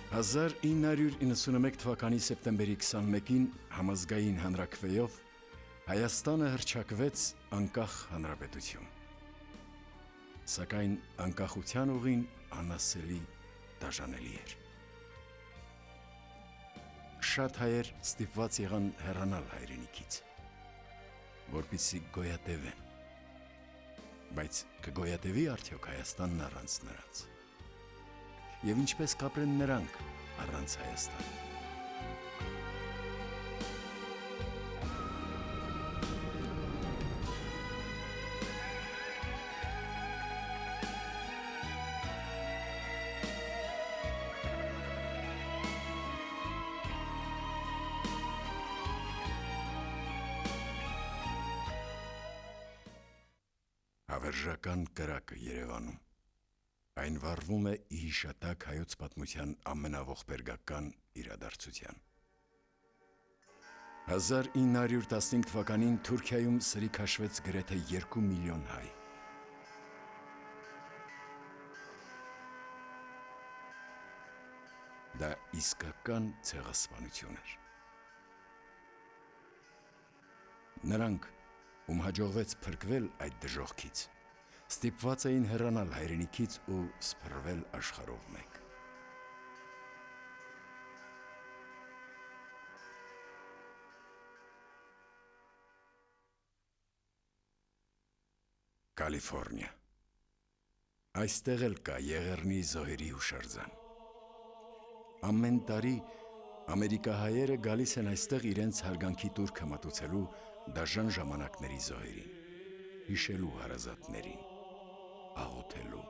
1991 թվականի սեպտեմբերի 21-ին համազգային հանրաքվեով Հայաստանը հռչակվեց անկախ հանրապետություն։ Սակայն անկախության ուղին անասելի դաժանելի էր։ Շատ հայեր ստիպված եղան հեռանալ հայրենիքից, որպեսզի գոյատևեն։ Բայց կգոյատևի արդյոք Հայաստանն առանց նրանց։ Եվ ինչպես կապրեն նրանք առանց Հայաստան։ Հավերժական կրակը Երևանում։ Այն վառվում է ի հիշատակ հայոց պատմության ամենաողբերգական իրադարձության։ 1915 թվականին Թուրքիայում սրի քաշվեց գրեթե 2 միլիոն հայ։ Դա իսկական ցեղասպանություն էր։ Նրանք, ում հաջողվեց փրկվել այդ դժոխքից, ստիպված էին հեռանալ հայրենիքից ու սփռվել աշխարհով մեկ։ Կալիֆոռնիա։ Այստեղ էլ կա Եղեռնի զոհերի հուշարձան։ Ամեն տարի ամերիկահայերը գալիս են այստեղ իրենց հարգանքի տուրքը մատուցելու դաժան ժամանակների զոհերին, հիշելու հարազատներին, աղոթելու։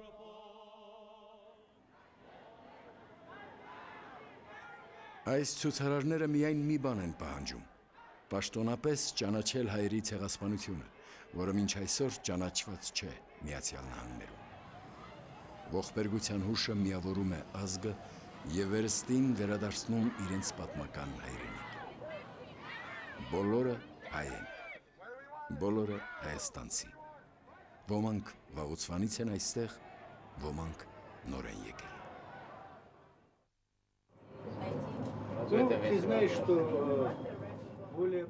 Այս ցուցարարները միայն մի բան են պահանջում՝ պաշտոնապես ճանաչել հայերի ցեղասպանությունը, որը մինչ այսօր ճանաչված չէ Միացյալ Նահանգներում։ Ողբերգության հուշը միավորում է ազգը և վերստին վերադարձնում իրենց պատմական հայրենիք։ Բոլորը հայ են, բոլորը հայաստանցի։ Ոմանք վաղուց են այստեղ, ոմանք նոր են եկել։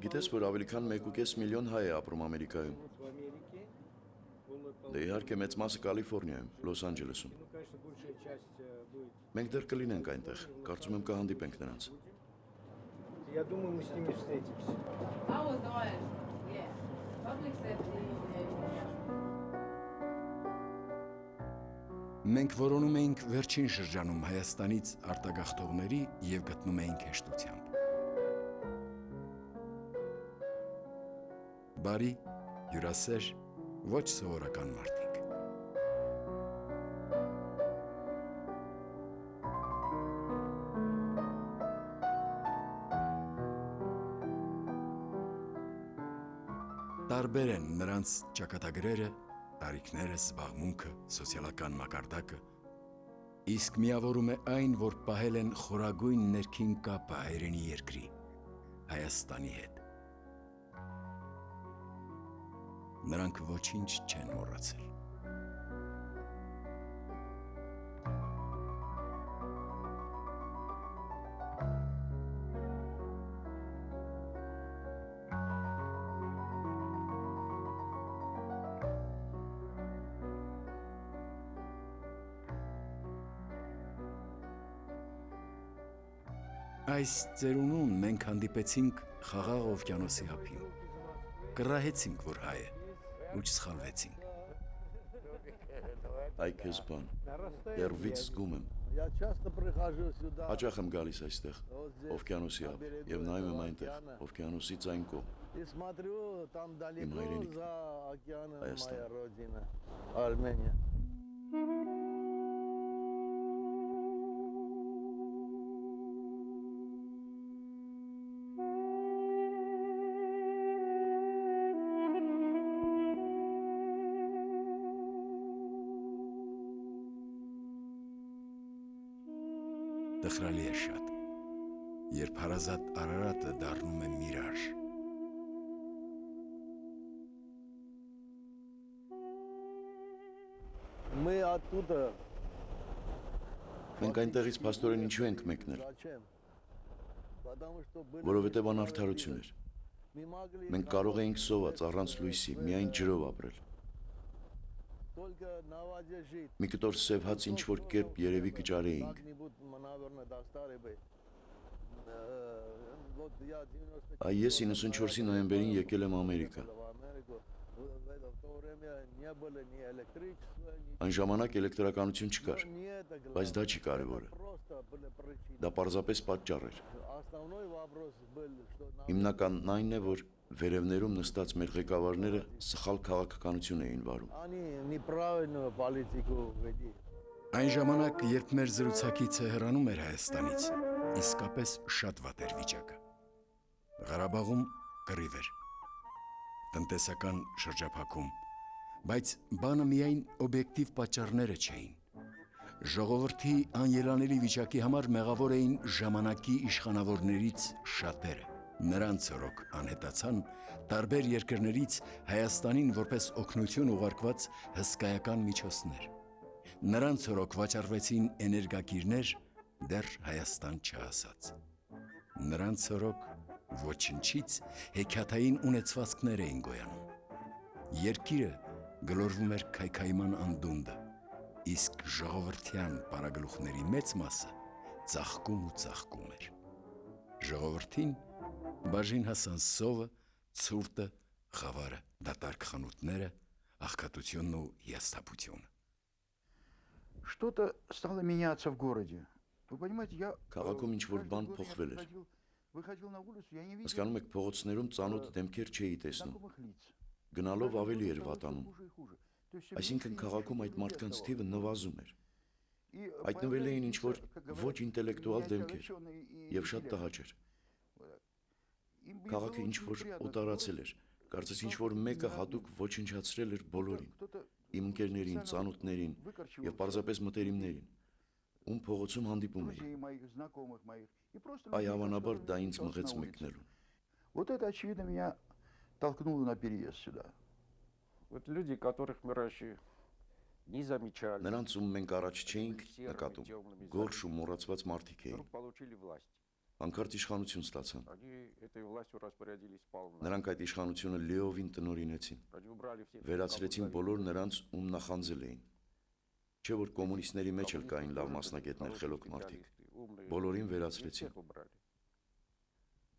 Գիտես, որ ավելի քան 1.5 միլիոն հայ է ապրում Ամերիկայում։ Դե իհարկե մեծ մասը Կալիֆոռնիայում, Լոս Անջելեսում։ Մենք դեռ կլինենք այնտեղ, կարծում եմ կհանդիպենք նրանց։ Մենք որոնում էինք վերջին շրջանում Հայաստանից արտագաղթողների և գտնում էինք հեշտությամբ։ Բարի, հյուրասեր, ոչ սովորական մարդիկ։ Տարբեր են նրանց ճակատագրերը, տարիքները, զբաղմունքը, սոցիալական մակարդակը, իսկ միավորում է այն, որ պահել են խորագույն ներքին կապը հայրենի երկրի, Հայաստանի հետ։ Նրանք ոչինչ չեն մոռացել։ Այս ծերունում մենք հանդիպեցինք Խաղաղ օվկիանոսի ափին։ Կռահեցինք, որ հայ է, ու չսխալվեցինք։ Այ քեզ բան, դեռվից զգում եմ։ Հաճախ եմ գալիս այստեղ, օվկիանոսի ափ, և նայում եմ այնտեղ, օվկիանոսից այն կողմ։ Իմ հայրենիքն, Հայաստան։ Արմենիա։ Տխրալի է շատ, երբ հարազատ Արարատը դառնում է միրաժ։ Мы оттуда Մենք այնտեղից փաստորեն ինչու ենք մեկնել։ Որովհետև անարդարություն էր։ Մենք կարող էինք սոված առանց լույսի, միայն ջրով ապրել։ Մի կտոր սև հաց ինչ-որ կերպ երևի կճարեինք։ Ես 94-ի նոյեմբերին եկել եմ Ամերիկա։ Այն ժամանակ էլեկտրականություն չկար, բայց դա չի կարևորը։ Դա պարզապես պատճառ էր։ Հիմնականն այն է, որ վերևներում նստած մեր ղեկավարները սխալ քաղաքականություն էին վարում։ Այն ժամանակ, երբ մեր զրուցակիցը հեռանում էր Հայաստանից, իսկապես շատ վատ էր վիճակը։ Ղարաբաղում կռիվ էր, տնտեսական շրջափակում, բայց բանը միայն օբյեկտիվ պատճառները չէին։ Ժողովրդի անելանելի վիճակի համար մեղավոր էին ժամանակի իշխանավորներից շատերը։ Նրանց օրոք անհետացան տարբեր երկրներից Հայաստանին որպես օգնություն ուղարկված հսկայական միջոցներ։ Նրանց օրոք վաճառվեցին էներգակիրներ, դեռ Հայաստան չհասած։ Նրանց օրոք ոչնչից հեքիաթային ունեցվածքներ էին գոյանում։ Երկիրը գլորվում էր քայքայման անդունդը, իսկ ժողովրդյան պարագլուխների մեծ մասը ծաղկում ու ծաղկում էր։ Ժողովրդին բաժին հասան սովը, ցուրտը, խավարը, դատարկ խանութները, աղքատությունն ու հիասթափությունը։ Что-то стало меняться в городе. Вы понимаете, я Քաղաքում ինչ-որ բան փոխվել էր։ выходил на улицу, я не видел Հասկանում եք, փողոցներում ծանոթ դեմքեր չէի տեսնում։ знакомых лиц. Գնալով ավելի էր վատանում։ Хуже и хуже. То есть всё Այսինքն меньше и քաղաքում меньше այդ людей մարդկանց оставалось. թիվը նվազում էր։ И Հայտնվել էին появлялись, ինչ-որ как говорят, ոչ ինտելեկտուալ դեմքեր ученые и եւ շատ интеллект. տհաճ էր։ Им было Քաղաքը очень ինչ-որ неприятно. օտարացել էր։ Կարծես ինչ-որ մեկը հատուկ ոչնչացրել էր բոլորին։ Кто-то Իմ ընկերներին, ծանոթներին եւ պարզապես մտերիմներին, ում փողոցում հանդիպում էի։ друзей моих, знакомых моих. И просто Այ людей, հավանաբար которые դա я ինձ встречал մղեց на улице. մեկնելուն։ Вот это, очевидно, меня толкнуло на переезд сюда. Вот люди, которых мы раньше не замечали, Նրանց ում մենք առաջ չէինք նկատում, գորշ ու մոռացված մարդիկ էին։ вдруг получили власть. Անկարծ իշխանություն ստացան։ Они этой властью распорядились полно. Նրանք այդ իշխանությունը լիովին տնօրինեցին։ Они убрали все. Վերացրեցին բոլոր նրանց, ում նախանձել էին։ Չէ որ կոմունիստների մեջ էլ կային լավ մասնագետներ, խելոք մարդիկ։ Բոլորին վերացրեցին։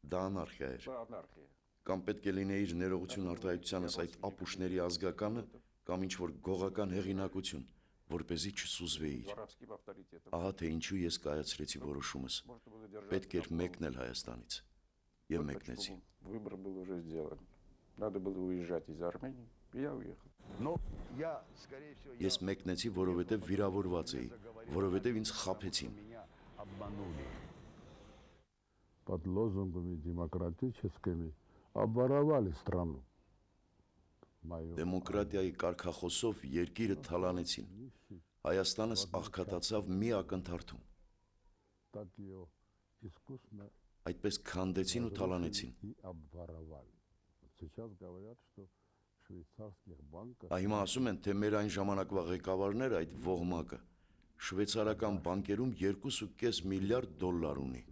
Դա անարխիա էր։ Դա անարխիա։ Կամ պետք է լինեիր ներողություն արտահայտությանս այդ ապուշների ազգականը, կամ ինչ-որ գողական հեղինակություն, որպեսզի չսուզվեիր։ Воровским авторитетом. Ահա թե ինչու ես կայացրեցի որոշումս։ Можно было держать. Պետք էր մեկնել Հայաստանից։ Եվ մեկնեցի։ Выбор был уже сделан. Надо было уезжать из Армении. И я уехал. Но я, скорее всего, Ես մեկնեցի, որովհետև վիրավորված էի, որովհետև ինձ խաբեցին։ меня обманули. Под лозунгами демократическими обворовали страну. Мою Դեմոկրատիայի կարգախոսով երկիրը թալանեցին։ Հայաստանս աղքատացավ մի ակնթարթում։ так ее искусно Այդպես քանդեցին ու թալանեցին։ и обворовали. Вот сейчас говорят, что в швейцарских банках Հիմա ասում են, թե մեր այն ժամանակվա ղեկավարները այդ ոհմակը շվեյցարական բանկերում 2.5 միլիարդ դոլար ունի։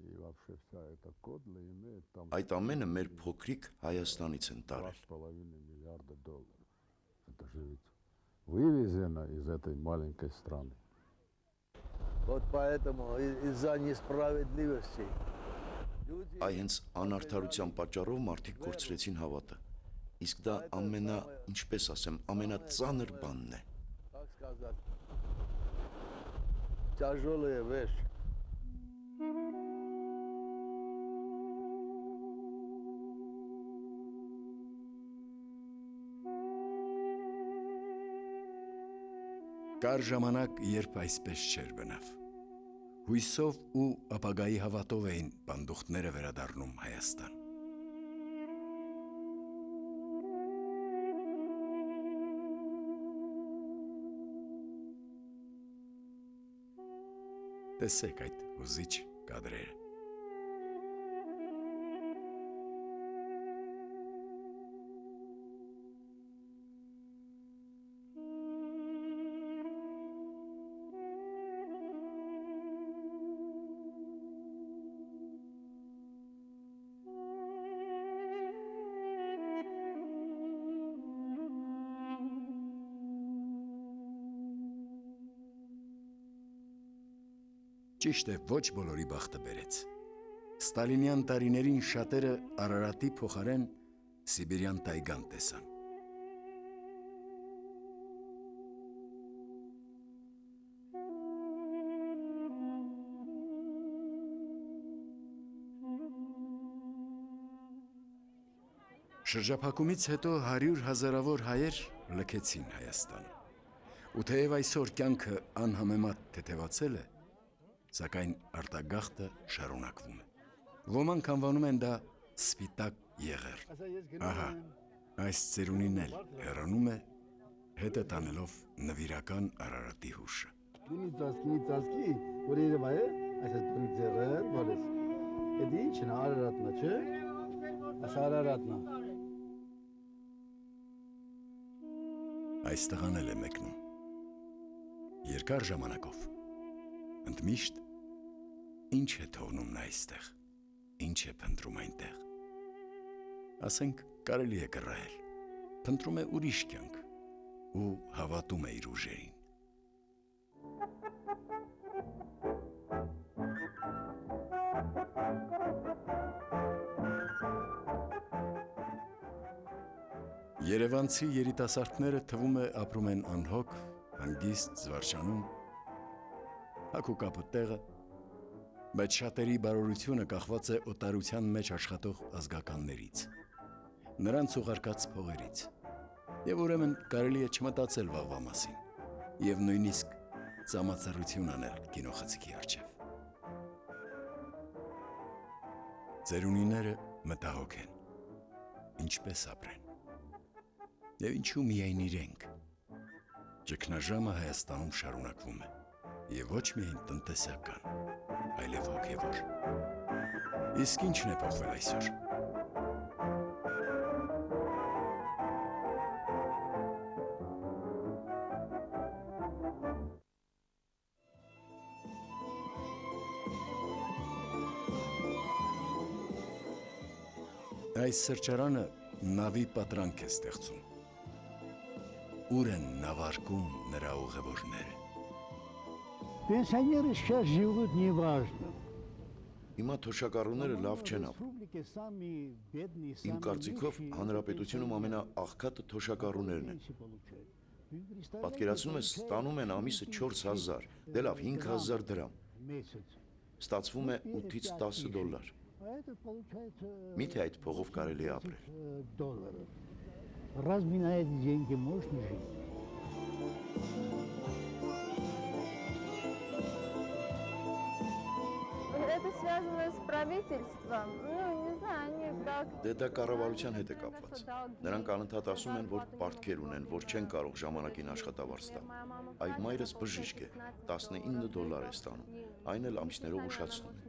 и вообще вся эта кодла имеет там Այդ ամենը մեր փոքրիկ Հայաստանից են տարել։ 2,5 миллиарда долларов. Это же ведь вывезено из этой маленькой страны. Вот поэтому из-за несправедливости люди Այ հենց անարդարության պատճառով մարդիկ կորցրեցին հավատը։ Իսկ դա ինչպես ասեմ, ամենածանր բանն է։ как сказать, тяжелая вещь. Կար ժամանակ, երբ այսպես չէր բնավ։ Հույսով ու ապագայի հավատով էին բանդուխտները վերադառնում Հայաստան։ Տեսեք այդ հուզիչ կադրերը։ Ճիշտ է, ոչ բոլորի բախտը բերեց։ Ստալինյան տարիներին շատերը Արարատի փոխարեն Սիբիրյան տայգան տեսան։ Շրջափակումից հետո 100 հազարավոր հայեր լքեցին Հայաստանը։ Ու թեև այսօր կյանքը անհամեմատ թեթևացել է, սակայն արտագաղթը շարունակվում է։ Ոմանք անվանում են դա սպիտակ եղեր։ Ահա, այս ծերունին էլ հեռանում է, հետը տանելով նվիրական Արարատի հուշը։ Գնի որ Երևա է, այսպես դու ձեռը բալես։ Էդի ինչն Արարատնա, չէ։ Աս Արարատնա։ Այս տղան էլ է մեկնում։ Երկար ժամանակով։ Ընդմիշտ ինչ է թողնում նա այստեղ, ինչ է փնտրում այնտեղ։ Ասենք կարելի է կռահել, փնտրում է ուրիշ կյանք ու հավատում է իր ուժերին։ Երևանցի երիտասարդները թվում է ապրում են անհոգ, հանգիստ, զվարճանում, հագուկապը տեղը, բայց շատերի բարօրությունը կախված է օտարության մեջ աշխատող ազգականներից, նրանց ուղարկած փողերից, եւ ուրեմն կարելի է չմտածել վաղվա մասին, եւ նույնիսկ ծամացառություն անել կինոխցիկի առջև։ Ծերունիները մտահոգ են, ինչպես ապրեն։ Եվ ինչու միայն իրենք։ Ճգնաժամը Հայաստանում շարունակվում է, եւ ոչ միայն տնտեսական, այլև հոգևոր։ Իսկ ինչն է փոխվել այսօր։ Այս սրճարանը նավի պատրանք է ստեղծում։ Ուր են նավարկում նրա ուղևորները։ Пенсионеры сейчас живут неважно. Հիմա թոշակառուները լավ չեն ապրում։ Իմ կարծիքով հանրապետությունում ամենաաղքատը թոշակառուներն են։ Պատկերացնում ես, ստանում են ամիսը 4000, դե լավ 5000 դրամ։ Ստացվում է 8-ից 10 դոլար։ Միթե այդ փողով կարելի է ապրել։ Разве на эти деньги можно жить? Это связано с правительством. Ну, не знаю, они как... Դե դա կառավարության հետ է կապված։ Նրանք անընդհատ ասում են, որ պարտքեր ունեն, որ չեն կարող ժամանակին աշխատավարձ տալ։ Այ մայրս բժիշկ է, 19 դոլար է ստանում, այն էլ ամիսներով ուշացնում է։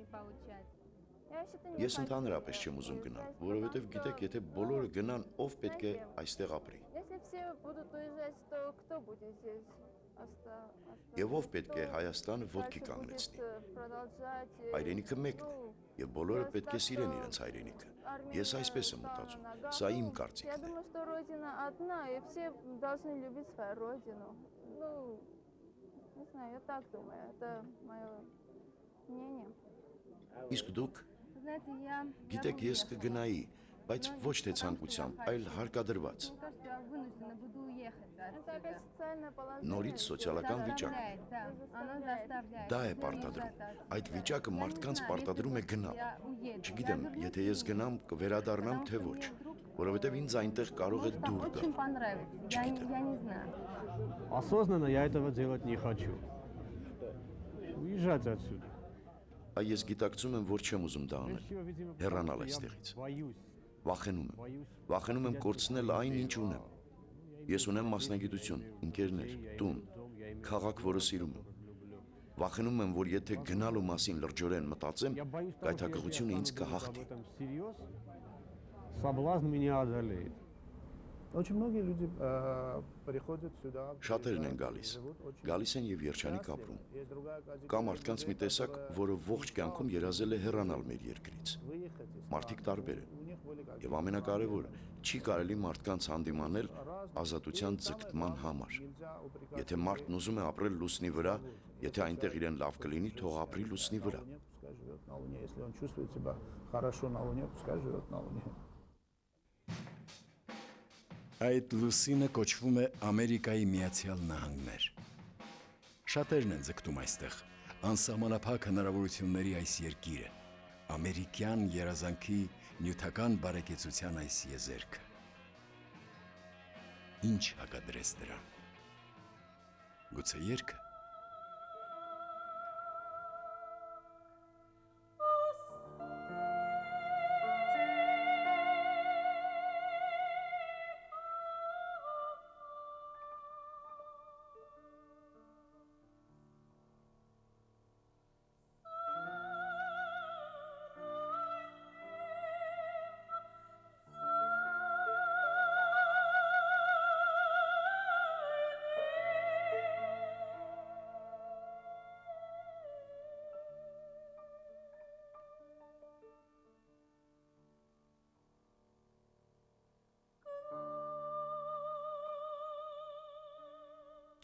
Ես ընդհանրապես չեմ ուզում գնալ, որովհետև գիտեք, եթե բոլորը գնան, ով պետք է այստեղ ապրի։ Если все будут уезжать, то кто будет здесь Եվ ով պետք է Հայաստանը ոտքի կանգնեցնի։ Հայրենիքը մեկն է, եւ բոլորը պետք է սիրեն իրենց հայրենիքը։ Ես այսպես եմ մտածում, սա իմ կարծիքն է։ Я думаю, что родина одна, и все должны любить свою родину. Ну, не знаю, я так думаю, это мое мнение. Իսկ դուք գիտեք, ես կգնայի, բայց ոչ թե ցանկությամբ, այլ հարկադրված։ Նորից սոցիալական վիճակ։ Դա է պարտադրում։ Այդ վիճակը մարդկանց պարտադրում է գնալ։ Չգիտեմ, եթե ես գնամ, կվերադառնամ, թե ոչ, որովհետև ինձ այնտեղ կարող է դուր գալ։ Չգիտեմ։ Осознанно я этого делать не хочу. Уезжать отсюда. Այ ես գիտակցում եմ, որ չեմ ուզում դա անել, հեռանալ այստեղից։ Վախենում եմ կորցնել այն, ինչ ունեմ։ Ես ունեմ մասնագիտություն, ընկերներ, տուն, քաղաք, որը սիրում եմ։ Վախենում եմ, որ եթե գնալու մասին լրջորեն մտածեմ, գայթակղությունը ինձ կհաղթի։ Соблазн меня одолеет. Очень многие люди приходят сюда. Շատերն են գալիս։ Գալիս են եւ երջանիկ ապրում։ Կա մարդկանց մի տեսակ, որը ողջ կյանքում երազել է հեռանալ մեր երկրից։ Մարդիկ տարբեր են։ Եվ ամենակարևորը, չի կարելի մարդկանց հանդիմանել ազատության ձգտման համար։ Եթե մարդն ուզում է ապրել լուսնի վրա, եթե այնտեղ իրեն լավ կլինի, թող ապրի լուսնի վրա։ Если он чувствует себя хорошо на Луне, пускай живет на Луне. Այդ լուսինը կոչվում է Ամերիկայի Միացյալ Նահանգներ։ Շատերն են ձգտում այստեղ անսահմանափակ հնարավորությունների այս երկիրը, ամերիկյան երազանքի նյութական բարեկեցության այս եզերքը։ Ինչ հակադրես դրան։ Գուցե երգը։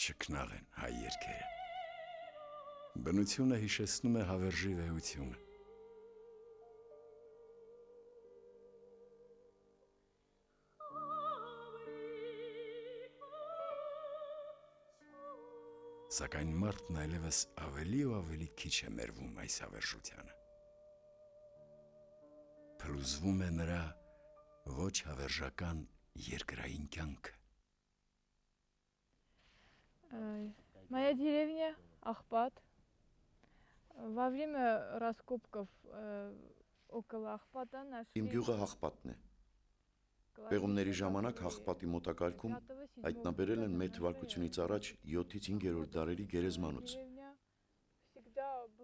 Չքնաղ են հայ երգերը։ Բնությունը հիշեցնում է հավերժի վեհությունը։ Սակայն մարդն այլևս ավելի ու ավելի քիչ է մերվում այս հավերժությանը։ Փլուզվում է նրա ոչ հավերժական երկրային կյանքը։ Моя деревня Ахпат. Во время раскопков около Ахпата нашли... Իմ գյուղը Հաղպատն է։ Պեղումների ժամանակ Հաղպատի մոտակայքում հայտնաբերել են մեր թվարկությունից առաջ 7-ից 5-րդ դարերի գերեզմանոց։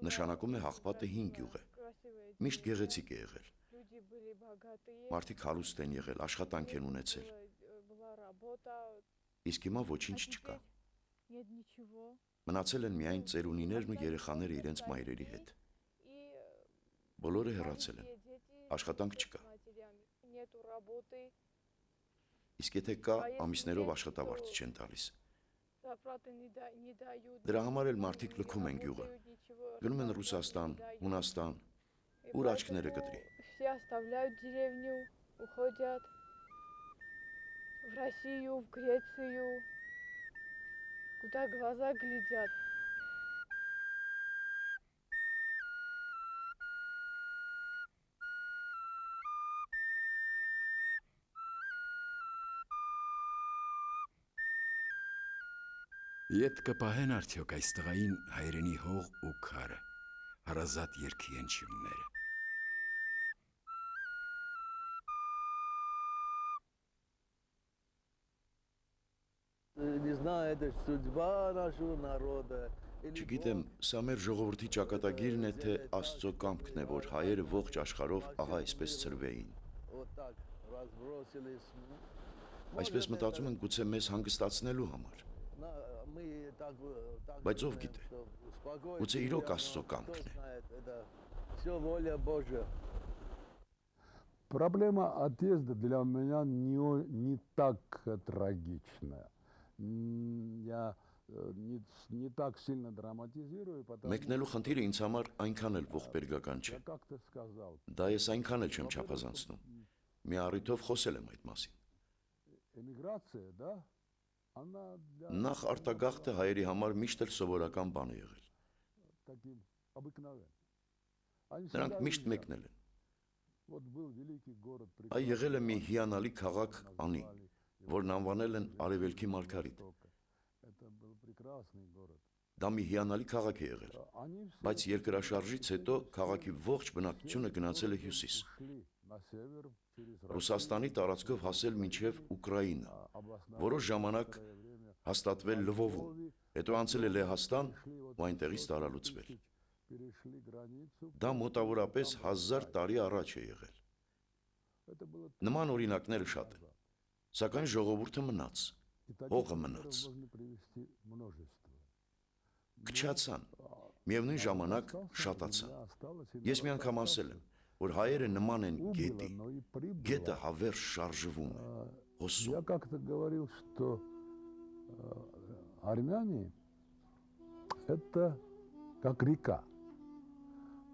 Նշանակում է Հաղպատը հին գյուղ է։ Միշտ գեղեցիկ է եղել։ Մարդիկ հարուստ են եղել, աշխատանք են ունեցել։ Իսկ հիմա ոչինչ չկա։ Մնացել են միայն ծերունիներն ու երեխաները իրենց մայրերի հետ։ Բոլորը հեռացել են, աշխատանք չկա։ Իսկ եթե կա, ամիսներով աշխատավարձ չեն տալիս։ Դրա համար էլ մարդիկ լքում են գյուղը։ Գնում են Ռուսաստան, Հունաստան, ուր աչքները կտրի։ Все оставляют деревню, уходят в Россию, в Грецию. Куда глаза глядят. Ետ կպահեն արդյոք այս տղային հայրենի հող ու քարը, հարազատ երգի հնչյունները։ Не знаю, это судьба нашего народа. Չգիտեմ, սա մեր ժողովրդի ճակատագիրն է, թե Աստծո կամքն է, որ հայերը ողջ աշխարհով ահա այսպես ծրվեին։ Այսպես մտածում են գուցե մեզ հանգստացնելու համար։ Բայց ով գիտե, գուցե իրոք Աստծո կամքն է։ Проблема отъезда для меня не так трагичная. Я не так сильно драматизирую, потому Մեկնելու խնդիրը ինձ համար այնքան էլ ողբերգական չէ։ что, как ты сказал, Դա ես այնքան էլ չեմ չափազանցնում։ Մի առիթով խոսել եմ այդ մասին։ эмиграция, да, она для Նախ արտագաղթը հայերի համար միշտ էլ սովորական բան է եղել։ таким обыкновенным. Они Նրանք всегда միշտ видят. մեկնել են։ Вот был великий город, Այ եղել է մի հիանալի քաղաք Անի, որն անվանել են Արևելքի Մարգարիտ։ Это был прекрасный город. Դա մի հիանալի քաղաք է եղել, Они все բայց երկրաշարժից հետո քաղաքի ողջ բնակչությունը գնացել է հյուսիս։ ушли на север через Ռուսաստանի տարածքով հասել մինչև Ուկրաինա, որոշ ժամանակ հաստատվել Լվովում, հետո անցել է Լեհաստան ու այնտեղից տարալուծվել։ перешли границу. Դա մոտավորապես 1000 տարի առաջ է եղել։ Это было Նման օրինակները շատ են։ Սակայն ժողովուրդը մնաց, И таких հողը примеров մնաց, можно привести множество. քչացան, միևնույն ժամանակ շատացան։ Ես մի անգամ ասել եմ, որ հայերը նման են գետի, Убыло, но и прибыло. գետը հավերժ շարժվում է, հոսում։ Я как-то говорил, что армяне это как река.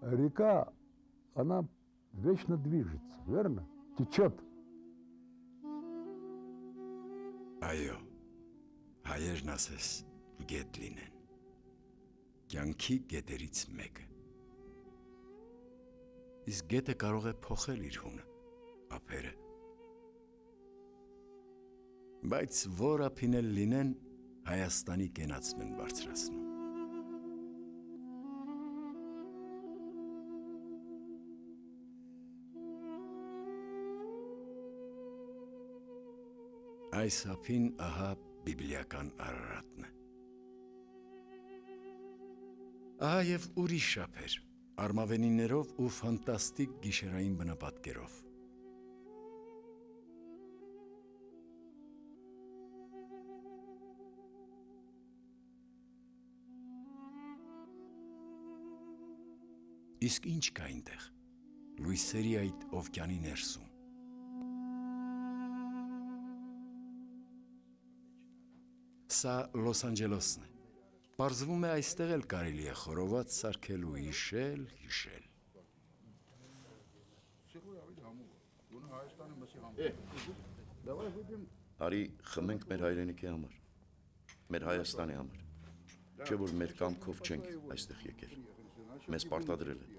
Река, она вечно движется, верно? Течет. Այո, հայերն ասես գետ լինեն, կյանքի գետերից մեկը։ Իսկ գետը կարող է փոխել իր հունը, ափերը։ Բայց որ ափինել լինեն, Հայաստանի կենացն են բարձրացնում։ Այս ափին ահա բիբլիական Արարատն է։ Ահա եւ ուրիշ ափեր, արմավենիներով ու ֆանտաստիկ գիշերային բնապատկերով։ Իսկ ինչ կա այնտեղ, լույսերի այդ օվկիանի ներսում։ Սա Լոս Անջելեսն է։ Պարզվում է այստեղ էլ կարելի է խորոված սարքել ու հիշել։ Արի խմենք մեր հայրենիքի համար, մեր Հայաստանի համար, չէ որ մեր կամքով չենք այստեղ եկել, մեզ պարտադրել են։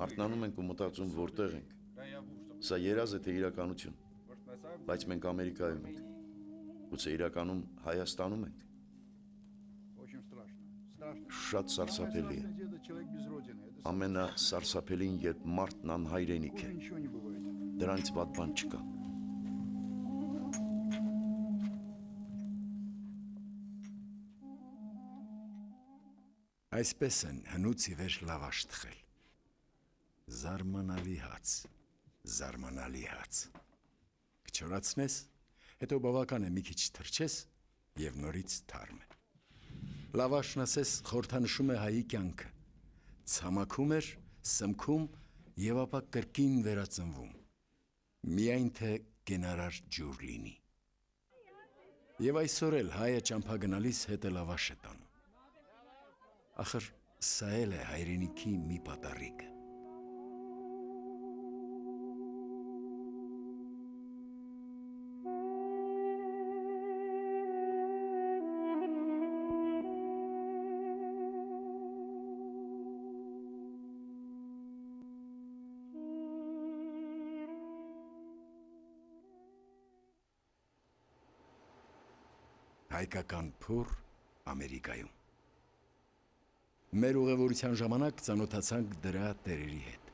Արթնանում ենք ու մտածում որտեղ ենք, սա երազ է թե իրականություն, բայց մենք Ամերիկայում ենք, գուցե իրականում Հայաստանում ենք։ Շատ սարսափելի է, ամենասարսափելին, երբ մարդն անհայրենիք է, դրանից վատ բան չկա։ Այսպես են հնուց ի վեր լավաշ թխել։ Զարմանալի հաց, զարմանալի հաց։ Կչորացնես, հետո բավական է մի քիչ թրջես եւ նորից թարմ է։ Լավաշն ասես խորհրդանշում է հայի կյանքը։ Ցամաքում էր, սմքում եւ ապա կրկին վերածնվում։ Միայն թե գենարար ջուր լինի։ Եվ այսօր էլ հայը ճամփա գնալիս հետ է լավաշ է տանում։ Ախր սա էլ է հայրենիքի մի պատառիկը։ Հայկական փուռ Ամերիկայում։ Մեր ուղևորության ժամանակ ծանոթացանք դրա տերերի հետ։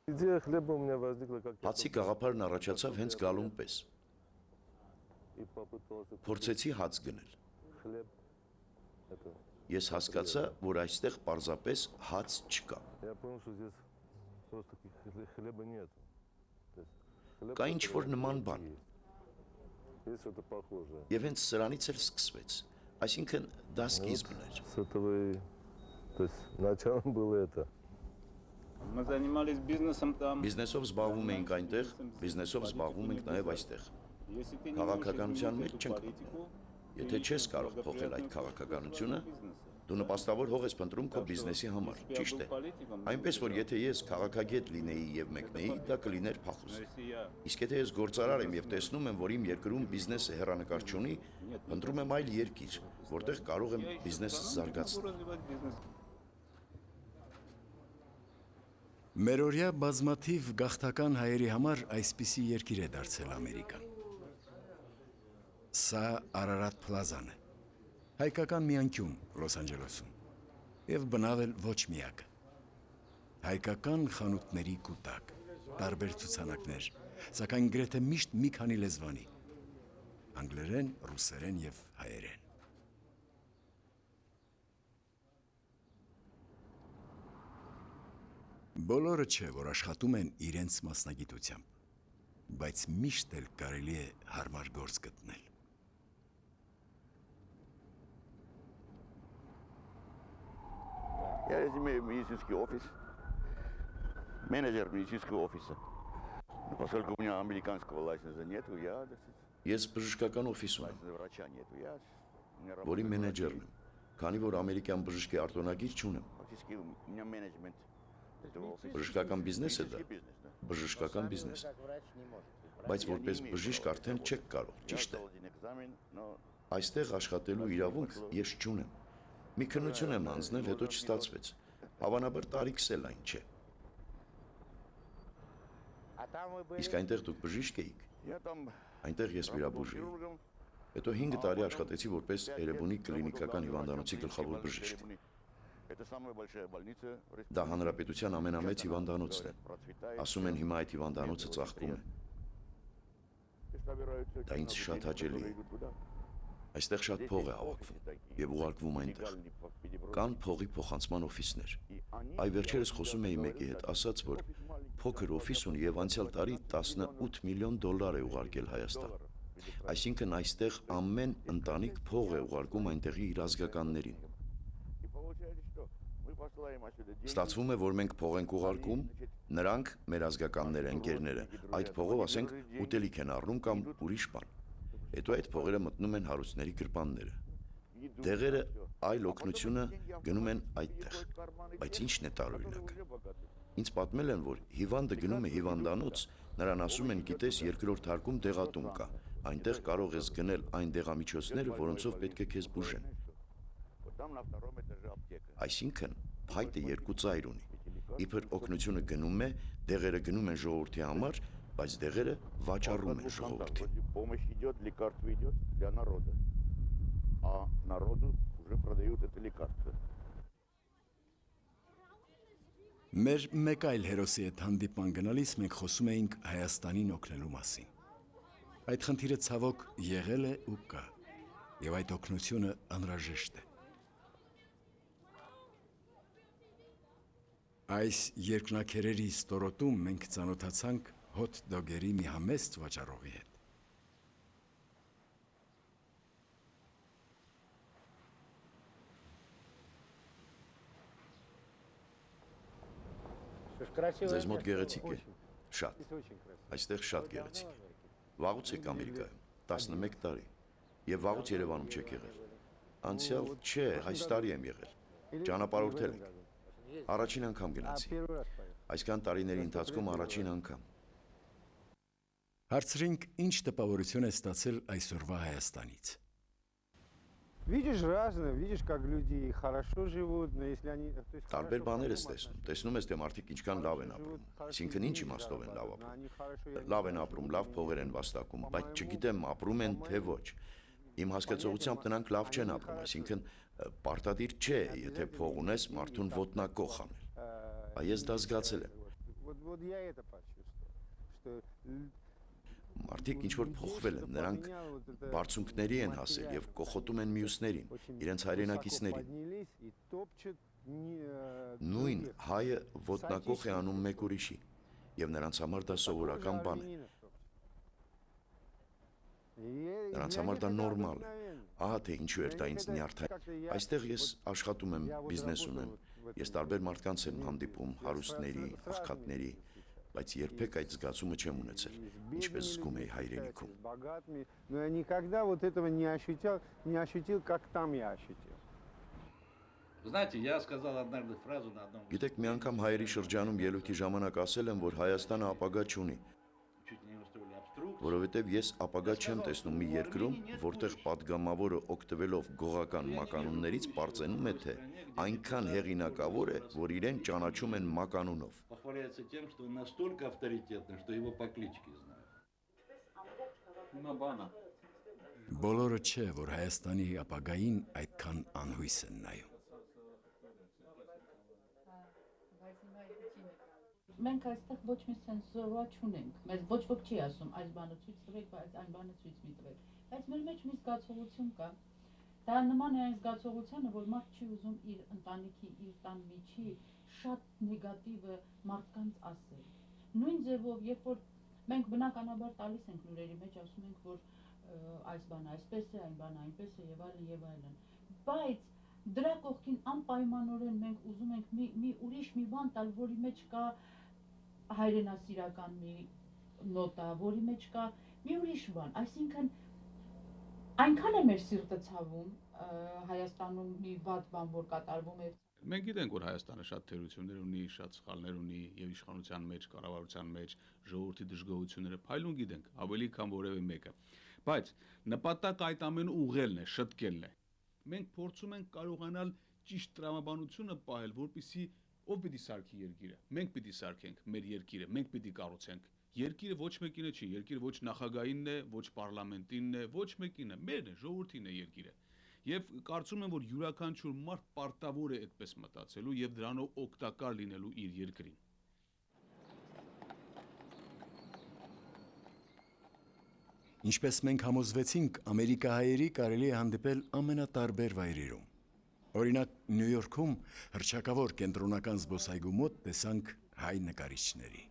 Идея хлеба у меня возникла как Հացի գաղափարն առաջացավ հենց գալուն պես։ и попытался Փորձեցի հաց գնել։ хлеб. Это. Ես հասկացա, որ այստեղ պարզապես հաց չկա։ Я понял, что здесь просто хлеба нет. То есть хлеб Կա ինչ-որ նման բան։ есть что-то похожее. Եվ հենց սրանից էլ սկսվեց։ Այսինքն դա սկիզբն էր։ С этого и, то есть началом было это. Мы занимались бизнесом там. Բիզնեսով զբաղվում էինք այնտեղ, բիզնեսով զբաղվում ենք նաև այստեղ։ Если ты не Քաղաքականության մեջ эту չենք политику, Եթե չես կարող փոխել այդ քաղաքականությունը, դու նպաստավոր հող ես փնտրում քո բիզնեսի համար, ճիշտ է։ Այնպես որ եթե ես քաղաքագետ լինեի եւ մեկնեի, դա կլիներ փախուստ։ Իսկ եթե ես գործարար եմ եւ տեսնում եմ, որ իմ երկրում բիզնեսը հեռանկար չունի, փնտրում եմ այլ երկիր, որտեղ կարող եմ բիզնեսը զարգացնել։ Մերօրյա բազմաթիվ գաղթական հայերի համար այսպիսի երկիր է դարձել Ամերիկան։ Սա Արարատ Պլազան է, հայկական մի անկյուն Լոս Անջելեսում, և բնավ էլ ոչ միակը։ Հայկական խանութների կուտակ, տարբեր ցուցանակներ, սակայն գրեթե միշտ մի քանի լեզվանի, անգլերեն, ռուսերեն և հայերեն։ Բոլորը չէ, որ աշխատում են իրենց մասնագիտությամբ, բայց միշտ էլ կարելի է հարմար գործ գտնել։ Я имею медицинский офис, менеджер медицинского офиса. Но поскольку у меня американского лайсенса нету, я... Ես բժշկական օֆիս ունեմ, Врача нету, я... որի մենեջերն եմ, քանի որ ամերիկյան բժշկի արտոնագիր չունեմ։ Фактически у меня менеджмент этого офиса. Բժշկական բիզնես է դա, բժշկական բիզնես։ Բայց որպես բժիշկ արդեն չեք կարող, ճիշտ է։ Այստեղ աշխատելու իրավունք ես չունեմ։ Մի քննություն եմ անցնել, հետո չստացվեց։ Հավանաբար տարիքս էլ այն չէ։ Իսկ այնտեղ դուք բժիշկ էիք։ Я там Այնտեղ ես վիրաբույժ էի։ Հետո 5 տարի աշխատեցի որպես Էրեբունի կլինիկական հիվանդանոցի գլխավոր բժիշկ։ Это самая большая больница в Դա հանրապետության ամենամեծ հիվանդանոցն է։ Ասում են հիմա այդ հիվանդանոցը ծաղկում է։ Դա ինձ շատ հաճելի է։ Այստեղ շատ փող է հավաքվում եւ ուղարկվում այնտեղ։ Կան փողի փոխանցման օֆիսներ։ Այ վերջերս խոսում էի մեկի հետ, ասաց, որ փոքր օֆիս ունի եւ անցյալ տարի 18 միլիոն դոլար է ուղարկել Հայաստան։ Այսինքն այստեղ ամեն ընտանիք փող է ուղարկում այնտեղի իր ազգականներին։ Ստացվում է, որ մենք փող ենք ուղարկում, նրանք մեր ազգականներ ընկերները, այդ փողով ասենք ուտելիք են առնում կամ ուրիշ բան։ Հետո այդ փողերը մտնում են հարուստների գրպանները։ Դեղերը այլ օգնությունը գնում են այդտեղ։ Բայց ի՞նչն է տարօրինակը։ Ինձ պատմել են, որ հիվանդը գնում է հիվանդանոց, նրան ասում են, գիտես, երկրորդ հարկում դեղատուն կա։ Այնտեղ կարող ես գնել այն դեղամիջոցները, որոնցով պետք է քեզ բուժեն։ Այսինքն, փայտը երկու ծայր ունի։ Իբր օգնությունը գնում է, դեղերը գնում են ժողովրդի համար, բայց դեղերը վաճառում են ժողովրդին։ Помощь идет, лекарство идет для народа. А народу уже продают это лекарство. Մեր մեկ այլ հերոսի հետ հանդիպման գնալիս մենք խոսում էինք Հայաստանին օգնելու մասին։ Այդ խնդիրը ցավոք եղել է ու կա, եւ այդ օգնությունը անհրաժեշտ է։ Այս երկնակերերի ստորոտում մենք ծանոթացանք հոթ դոգերի մի համեստ վաճառողի հետ։ Ձեզ մոտ գեղեցիկ է։ Շատ։ Այստեղ շատ գեղեցիկ է։ Վաղուց եք Ամերիկայում, 11 տարի։ Եվ վաղուց Երևանում չեք եղել։ Անցյալ չէ, այս տարի եմ եղել։ Ճանապարհորդել ենք։ Առաջին անգամ գնացի։ Այսքան տարիների ընթացքում առաջին անգամ։ Հարցրինք, ինչ տպավորություն է ստացել այսօրվա Հայաստանից։ Видишь разное, видишь, как люди хорошо живут, но если они... Տարբեր բաներ ես տեսնում։ Տեսնում ես, թե մարդիկ ինչքան լավ են ապրում։ Այսինքն ինչ իմաստով են լավ ապրում։ Լավ են ապրում, լավ փողեր են վաստակում, բայց չգիտեմ ապրում են թե ոչ։ Իմ հասկացողությամբ նրանք լավ չեն ապրում, այսինքն պարտադիր չէ, եթե փող ունես, մարդուն ոտնակոխ անել։ Այս ես դա զգացել եմ։ Մարդիկ ինչ-որ փոխվել են, նրանք բարձունքների են հասել և կոխոտում են մյուսներին, իրենց հայրենակիցներին։ Նույն հայը ոտնակոխ է անում մեկ ուրիշի, և նրանց համար դա սովորական բան է։ Նրանց համար դա նորմալ է։ Ահա թե ինչու էր դա ինձ նյարդայ։ Այստեղ ես աշխատում եմ, բիզնես ունեմ, ես տարբեր մարդկանց եմ հանդիպում, հարուստների, աղքատների, բայց երբեք այդ զգացումը չեմ ունեցել, ինչպես զգում էի հայրենիքում։ Но я никогда вот этого не ощутил, как там я ощутил. Знаете, я сказал однажды фразу на одном... Գիտեք, մի անգամ հայերի շրջանում ելույթի ժամանակ ասել եմ, որ Հայաստանը ապագա չունի, որովհետև ես ապագա չեմ տեսնում մի երկրում, որտեղ падգամավորը օգտվելով գողական մականուններից պարծենում է, թե այնքան հեղինակավոր է, որ իրեն ճանաչում են մականունով։ Похваляется тем, что он настолько авторитетный, что его по кличке знают. Բոլորը չէ, որ Հայաստանի ապագային այդքան անհույս են նայում։ Մենք այստեղ ոչ մի սենսորվա չունենք, մեզ ոչ ոք չի ասում այս բանը ցույց տվեք, բայց այն բանը ցույց մի տվեք, բայց մեր մեջ մի զգացողություն կա, դա նման է այն զգացողությանը, որ մարդ չի ուզում իր ընտանիքի, իր տան միջի շատ նեգատիվը մարդկանց ասել։ Նույն ձևով, երբ որ մենք բնականաբար տալիս ենք լուրերի մեջ, ասում ենք, որ այս բանը այսպես է, այն բանը այնպես է եւ այլն եւ այլն։ Բայց դրա կողքին անպայմանորեն մենք ուզում ենք մի ուրիշ մի բան տալ, որի մեջ կա հայրենասիրական մի նոտա, որի մեջ կա մի ուրիշ բան, այսինքն այնքան է մեր սիրտը ցավում Հայաստանում մի վատ բան, որ կատարվում է։ Մենք գիտենք, որ Հայաստանը շատ թերություններ ունի, շատ սխալներ ունի եւ իշխանության մեջ, կառավարության մեջ, ժողովրդի դժգոհությունները փայլուն գիտենք, ավելի քան որևէ մեկը։ Բայց նպատակը այդ ամենը ուղղելն է, շտկելն է։ Մենք փորձում ենք կարողանալ ճիշտ տրամաբանությունը պահել, որպեսզի ով պիտի սարքի երկիրը։ Մենք պիտի սարքենք մեր երկիրը, մենք պիտի կառուցենք։ Երկիրը ոչ մեկինը չի, երկիրը ոչ նախագահինն է, ոչ պարլամենտինն է, ոչ մեկին է, մերն է, ժողովրդին է երկիրը։ Եվ կարծում եմ, որ յուրաքանչյուր մարդ պարտավոր է այդպես մտածելու եւ դրանով օգտակար լինելու իր երկրին։ Ինչպես մենք համոզվեցինք, ամերիկահայերի կարելի է հանդիպել ամենատարբեր վայրերում։ Օրինակ, Նյու Յորքում հռչակավոր կենտրոնական զբոսայգու մոտ տեսանք հայ նկարիչների։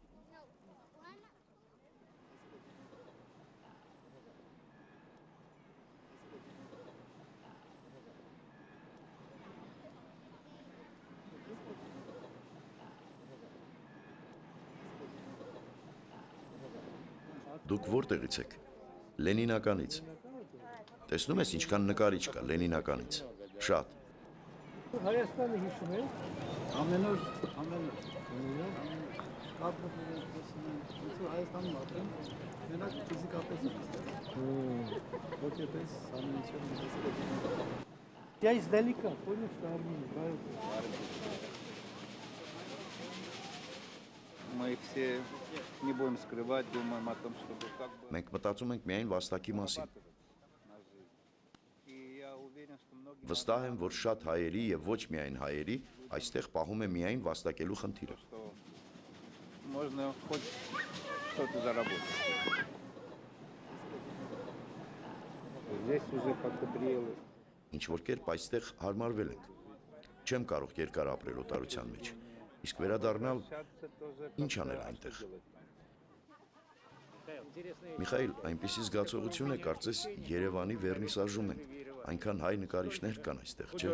Դուք որտեղից եք։ Լենինականից։ Տեսնում ես ինչքան նկարիչ կա Լենինականից։ Շատ։ Հայաստանը հիշում եք։ Ամեն օր Հայաստանում ապրեմ, մենակ ֆիզիկապես եմ։ Հոգեպես ամենություն։ Я издалека понял, что Армения. Мы все не будем скрывать, думаем о том, чтобы как бы... Մենք մտածում ենք միայն վաստակի մասին։ Վստահ եմ, որ շատ հայերի եւ ոչ միայն հայերի այստեղ պահում է միայն վաստակելու խնդիրը։ Можно хоть что-то заработать. Здесь уже подобрело. Ինչ որ կերպ այստեղ հարմարվել ենք։ Չեմ կարող երկար ապրել օտարության մեջ։ Իսկ վերադառնալ ինչ անել այնտեղ։ Միխայել, այնպիսի զգացողություն է, կարծես Երևանի վերնիսաժում ենք, այնքան հայ նկարիչներ կան այստեղ, չէ՞։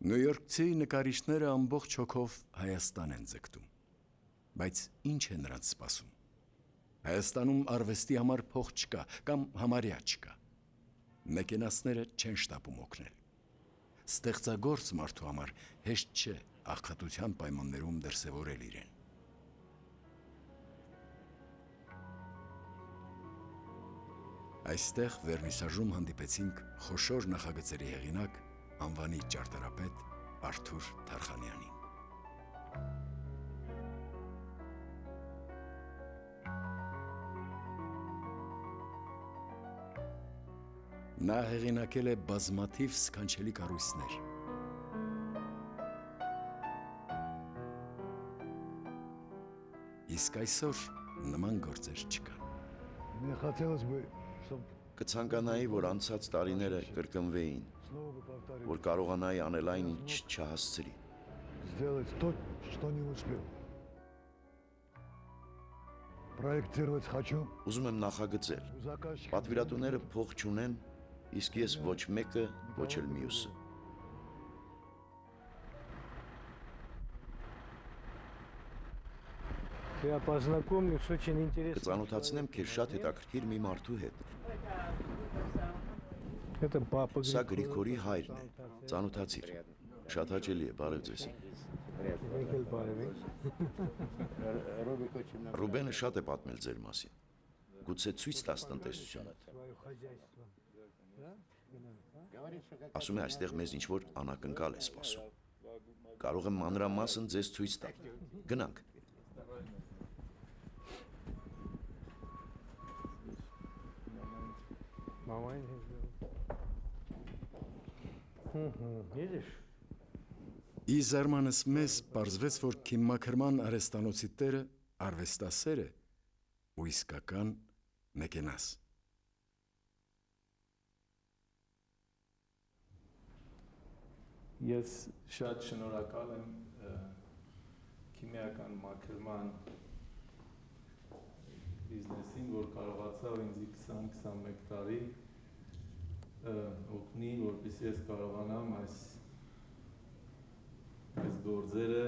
Նյու Յորքցի նկարիչները ամբողջ հոգով Հայաստան են ձգտում, բայց ինչ է նրանց սպասում։ Հայաստանում արվեստի համար փող չկա կամ համարյա չկա։ Մեքենասները չեն շտապում օգնել։ Ստեղծագործ մարդու համար հեշտ չէ աղքատության պայմաններում դրսևորել իրեն։ Այստեղ վերնիսաժում հանդիպեցինք խոշոր նախագծերի հեղինակ անվանի ճարտարապետ Արթուր Թարխանյանին։ Նա հեղինակել է բազմաթիվ սքանչելի կառույցներ։ Իսկ այսօր նման գործեր չկան։ Կցանկանայի, որ անցած տարիները կրկնվեին, որ կարողանայի անել այն, ինչ չհասցրի։ Ուզում եմ նախագծել։ Պատվիրատուները փող չունեն, իսկ ես ոչ մեկը, ոչ էլ մյուսը։ Կծանոթացնեմ քեզ շատ հետաքրքիր մի մարդու հետ։ Սա Գրիգորի հայրն է, ծանոթացիր, շատ հաճելի է, բարև ձեզ։ Ռուբենը շատ է պատմել ձեր մասին, գուցե ցույց տաս տնտեսությունը։ Ասում է այստեղ մեզ ինչ-որ անակնկալ է սպասում։ Կարող եմ մանրամասն ձեզ ցույց տալ, գնանք։ Ի զարմանս մեզ պարզվեց, որ Քիմմաքրման արհեստանոցի տերը արվեստասեր է ու իսկական մեքենաս։ Ես շատ շնորհակալ եմ քիմիական մաքրման բիզնեսին, որ կարողացավ ինձ 20-21 տարի օգնի, որպեսզի ես կարողանամ այս գործերը,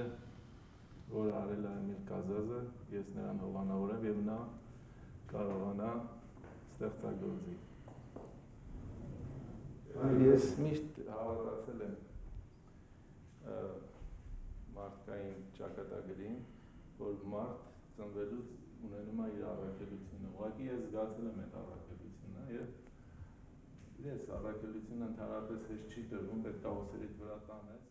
որ արել է Էմիլ Կազազը, ես նրան հովանավորեմ եւ նա կարողանա ստեղծագործի։ Ես միշտ հավատացել եմ մարդկային ճակատագրին, որ մարդ ծնվելուց ունենում է իր առաքելությունը։ Ուղղակի ես զգացել եմ այդ առաքելությունը եւ ես առաքելությունը ընդհանրապես հեշտ չի տրվում, պետք է ոսերից վրա տանես։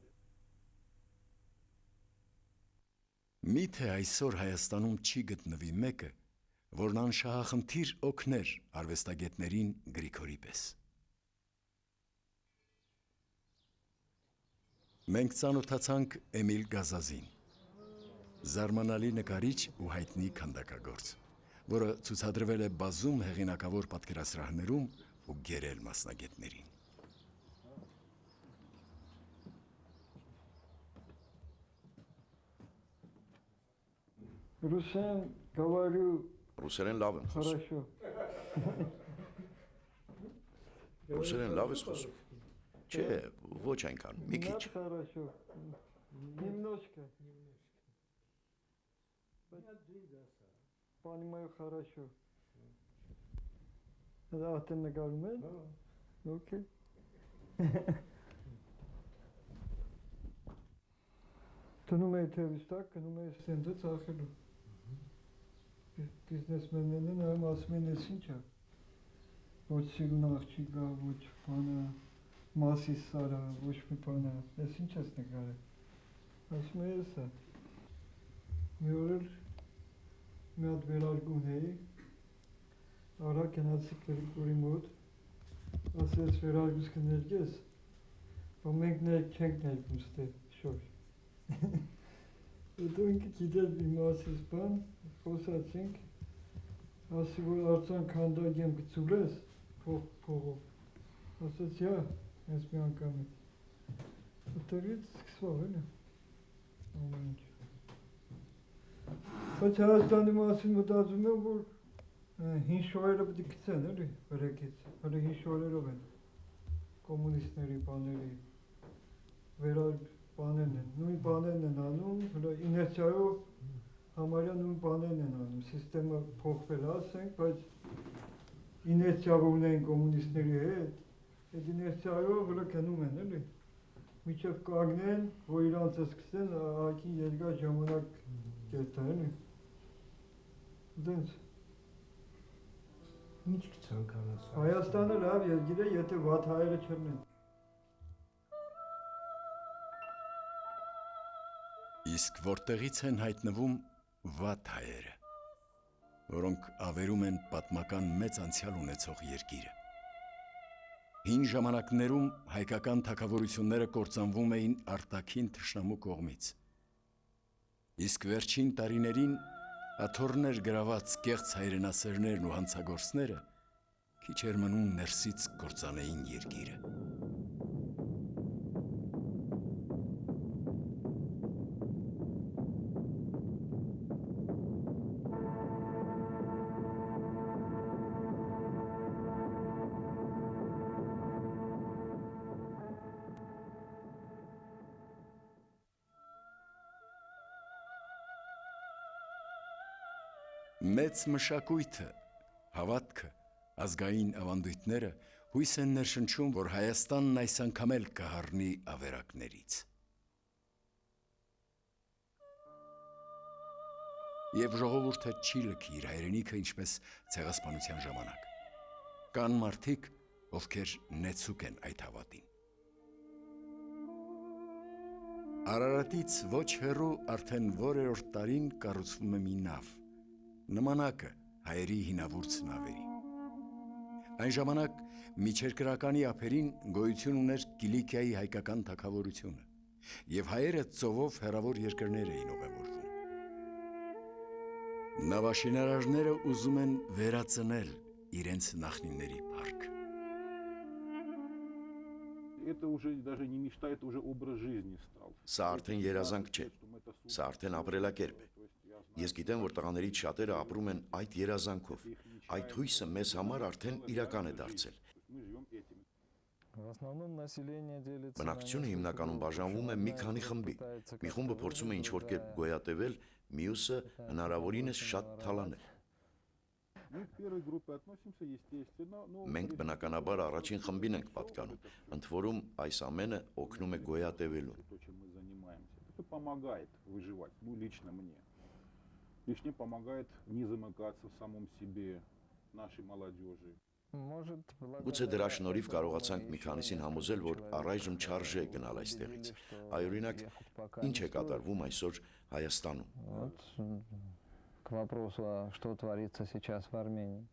Միթե այսօր Հայաստանում չի գտնվի մեկը, որն անշահախնդիր օգներ արվեստագետներին Գրիգորի պես։ Մենք ծանոթացանք Էմիլ Կազազին, զարմանալի նկարիչ ու հայտնի քանդակագործ, որը ցուցադրվել է բազում հեղինակավոր պատկերասրահներում ու գերել մասնագետներին։ Ռուսեն говорю. Ռուսերեն լավ եմ խոսում։ Хорошо. Ռուսերեն լավ ես խոսում։ Չէ, ոչ այնքան, մի քիչ։ Хорошо. Немножко. Понимаю хорошо. Արդեն նկարում են։ Okay. Տնում է թևստակ, գնում է ստենդը ծախելու։ Բիզնեսմեններն նայում ասում են ես ինչ է։ Ոչ սիրուն աղջիկ կա, ոչ բանը, մասիս սարա, ոչ մի բանը, ես ինչ ես նկարել։ Ասում է ես է։ Մի օր էլ մի հատ վերարգուն էի, արա գնացի Գրիգորի մոտ, ասեց վերարգուս կներգես, բա մենք չենք ներգում ստեղ, շոր։ Հետո ինքը գիտեր մի մասից բան, խոսացինք, ասի որ արձան քանդակ եմ գցուլես, փողով, ասեց յա, ես մի անգամ է, այդտեղից սկսվավ էլի, ամեն ինչ։ Բայց Հայաստանի մասին մտածում եմ, որ հին շորերը պետք է գցեն էլի, վրեկից, հələ հին շորերով են, կոմունիստների բաների, բաներն են, նույն բաներն են անում, հələ իներցիայով համարյա նույն բաներն են անում, սիստեմը փոխվել ասենք, բայց իներցիա որ ունեն կոմունիստների հետ, այդ իներցիայով հələ գնում են էլի, մինչև կանգնեն, որ իրանց սկսեն ակի երկար ժամանակ կերտա էլի, դենց։ Ինչ կցանկանաս։ Հայաստանը լավ երկիր է, եթե վատ հայերը չլինեն։ Իսկ որտեղից են հայտնվում վատ հայերը, որոնք ավերում են պատմական մեծ անցյալ ունեցող երկիրը։ Հին ժամանակներում հայկական թագավորությունները կործանվում էին արտաքին թշնամու կողմից։ Իսկ վերջին տարիներին աթոռներ գրաված կեղծ հայրենասերներն ու հանցագործները քիչ էր մնում ներսից կործանեին երկիրը։ Մեծ մշակույթը, հավատքը, ազգային ավանդույթները հույս են ներշնչում, որ Հայաստանն այս անգամ էլ կհառնի ավերակներից։ Եվ ժողովուրդը չի լքի իր հայրենիքը ինչպես ցեղասպանության ժամանակ։ Կան մարդիկ, ովքեր նեցուկ են այդ հավատին։ Արարատից ոչ հեռու արդեն որերորդ տարին կառուցվում է մի նավ, նմանակը հայերի հինավուրց նավերի։ Այն ժամանակ միջերկրականի ափերին գոյություն ուներ Կիլիկիայի հայկական թագավորությունը, եւ հայերը ծովով հեռավոր երկրներ էին ուղևորվում։ Նավաշինարարները ուզում են վերածնել իրենց նախնիների փառք։ это уже даже не мечта, это уже образ жизни стал. Սա արդեն երազանք չէ, սա արդեն ապրելակերպ է։ Ես гիտեմ, որ տղաներից շատերը ապրում են այդ երազանքով, այդ հույսը մեզ համար արդեն իրական է դարձել։ Բնակչությունը հիմնականում բաժանվում է մի քանի խմբի, մի խումբը փորձում է ինչ-որ կերպ գոյատևել, մյուսը հնարավորինս շատ թալանել։ Մենք բնականաբար առաջին խմբին ենք պատկանում, ընդ որում այս ամենը օգնում է գոյատևելուն։ Это помогает выживать, ну лично мне. Лично помогает не замыкаться в самом себе, нашей молодежи. Գուցե դրա շնորհիվ կարողացանք մի քանիսին համոզել, որ առայժմ չարժե գնալ այստեղից։ Այ օրինակ, ինչ է կատարվում այսօր Հայաստանում։ К вопросу, что творится сейчас в Армении.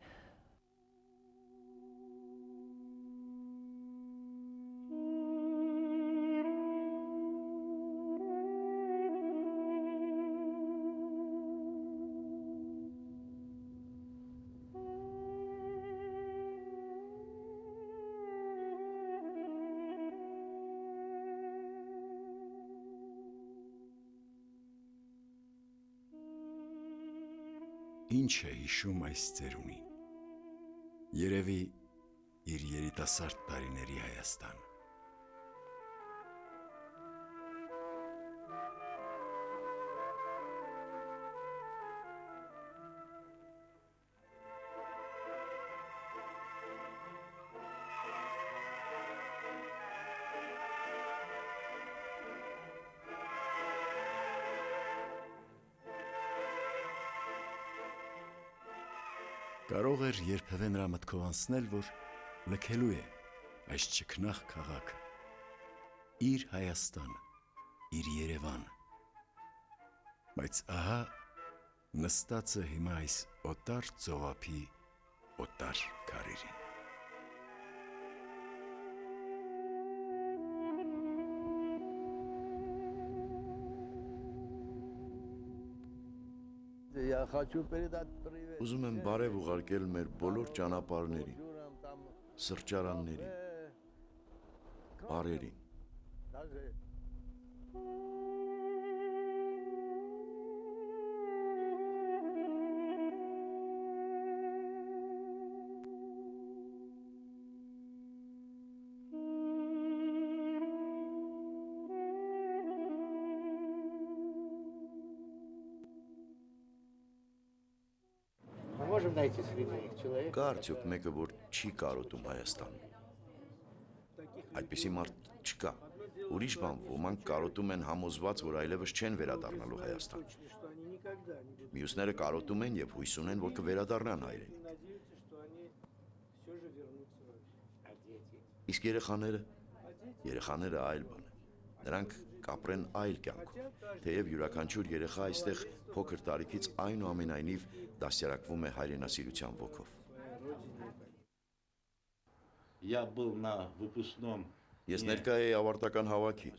Ինչ է հիշում այս ծերունին։ Երևի իր երիտասարդ տարիների Հայաստան։ Կարող էր երբևէ նրա մտքով անցնել, որ լքելու է այս ճկնաղ քաղաքը, իր Հայաստանը, իր Երևանը։ Բայց ահա նստած է հիմա այս օտար ծովափի օտար քարերին։ Ուզում եմ բարև ուղարկել մեր բոլոր ճանապարհներին, սրճարաններին, բարերին։ Կա արդյոք մեկը, որ չի կարոտում Հայաստանը։ Այդպիսի մարդ չկա։ Ուրիշ բան, ոմանք կարոտում են համոզված, որ այլևս չեն վերադառնալու Հայաստան։ Մյուսները կարոտում են եւ հույս ունեն, որ կվերադառնան հայրենիք։ Իսկ երեխաները այլ բան են։ Նրանք կապրեն այլ կյանքով, թեև յուրաքանչյուր երեխա այստեղ փոքր տարիքից այնուամենայնիվ դաստիարակվում է հայրենասիրության ոգով։ Ես ներկա էի ավարտական հավաքի,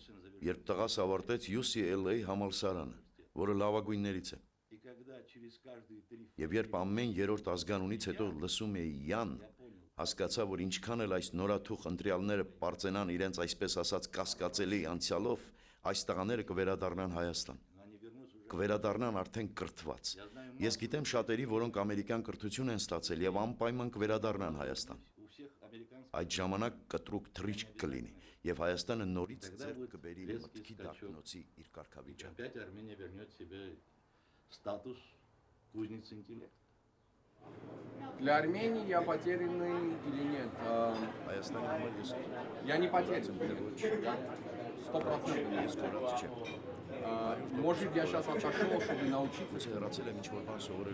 երբ տղաս ավարտեց UCLA համալսարանը, որը լավագույններից է։ Եվ երբ ամեն երրորդ ազգանունից հետո լսում էի Յան, հասկացա, որ ինչքան էլ այս նորաթուխ ընտրյալները պարծենան իրենց այսպես ասած կասկածելի անցյալով, այս տղաները կվերադառնան Հայաստան։ Կվերադառնան արդեն կրթված։ Ես գիտեմ շատերի, որոնք ամերիկյան կրթություն են ստացել եւ անպայման կվերադառնան Հայաստան։ Այդ ժամանակ կտրուկ թռիչք կլինի եւ Հայաստանը նորից ձեռք կբերի մտքի դարբնոցի իր կարգավիճակը։ Для Армении я потерянный или нет? Я не потерянный. 100%. Может, я сейчас отошел, чтобы научиться.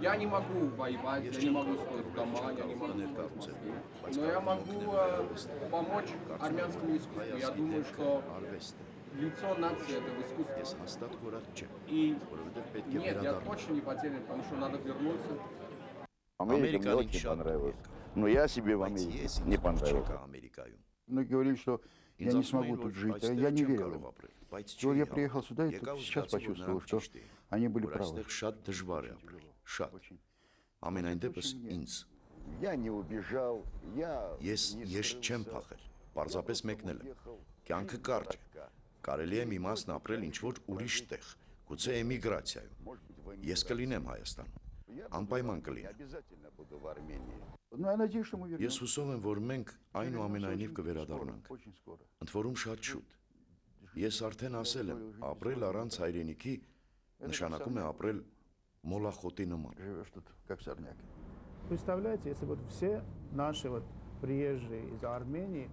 Я не могу воевать, я не могу строить дома, я не могу строить мосты. Но я могу помочь армянскому искусству. Я думаю, что лицо нации это в искусстве. И нет, я точно не потерян, потому что надо вернуться. Америка мне очень понравилась. Но я себе в Америке не понравился. Многие говорили, что я не смогу тут жить, а я не верил им. И вот я приехал сюда и тут сейчас почувствовал, что они были правы. Я не убежал, я չեմ փախել, պարզապես մեկնել եմ։ Կյանքը կարճ է։ Կարելի է մի մասն ապրել ինչ-որ ուրիշ տեղ, գուցե էմիգրացիայում։ Ես կլինեմ Հայաստանում։ Անպայման կլինեմ։ Ես հուսով եմ, որ մենք այնուամենայնիվ կվերադառնանք։ Ընդ որում շատ շուտ։ Ես արդեն ասել եմ, ապրել առանց հայրենիքի նշանակում է ապրել մոլախոտի նման։ Представляете, если вот все наши вот приезжие из Армении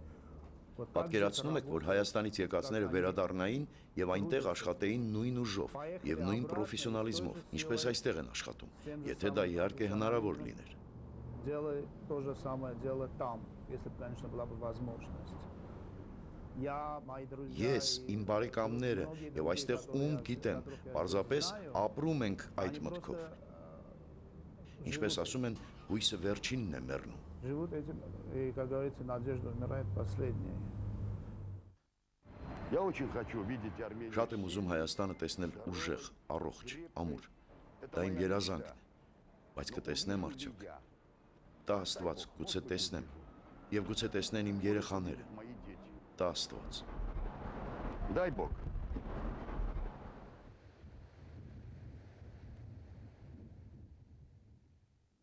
Պատկերացնում եք, որ Հայաստանից եկածները վերադառնային եւ այնտեղ աշխատեին նույն ուժով եւ նույն պրոֆեսիոնալիզմով, ինչպես այստեղ են աշխատում, եթե դա իհարկե հնարավոր լիներ։ делали то же самое дело там, если бы, конечно, была бы возможность. Я, мои друзья, Ես, իմ բարեկամները եւ այստեղ ում գիտեմ, պարզապես ապրում ենք այդ մտքով։ Ինչպես ասում են, հույսը վերջինն է մեռնում։ живут этим, и, как говорится, надежда умирает последняя. Շատ եմ ուզում Հայաստանը տեսնել ուժեղ, առողջ, ամուր։ Դա իմ երազանքն է, բայց կտեսնեմ արդյոք։ Տա Աստված, գուցե տեսնեմ, եւ գուցե տեսնեն իմ երեխաները։ Տա Աստված։ Дай Бог.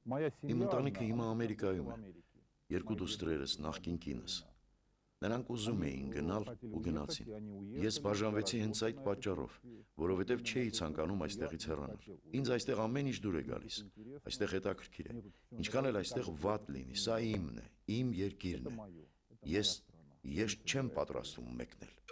Իմ ընտանիքը հիմա Ամերիկայում է։ Երկու դուստրերս, նախկին կինս։ Նրանք ուզում էին գնալ ու գնացին։ Ես բաժանվեցի հենց այդ պատճառով, որովհետև չէի ցանկանում այստեղից հեռանալ։ Ինձ այստեղ ամեն ինչ դուր է գալիս։ Այստեղ հետաքրքիր է։ Ինչքան էլ այստեղ վատ լինի, սա իմն է, իմ երկիրն է։ Ես չեմ պատրաստվում մեկնել։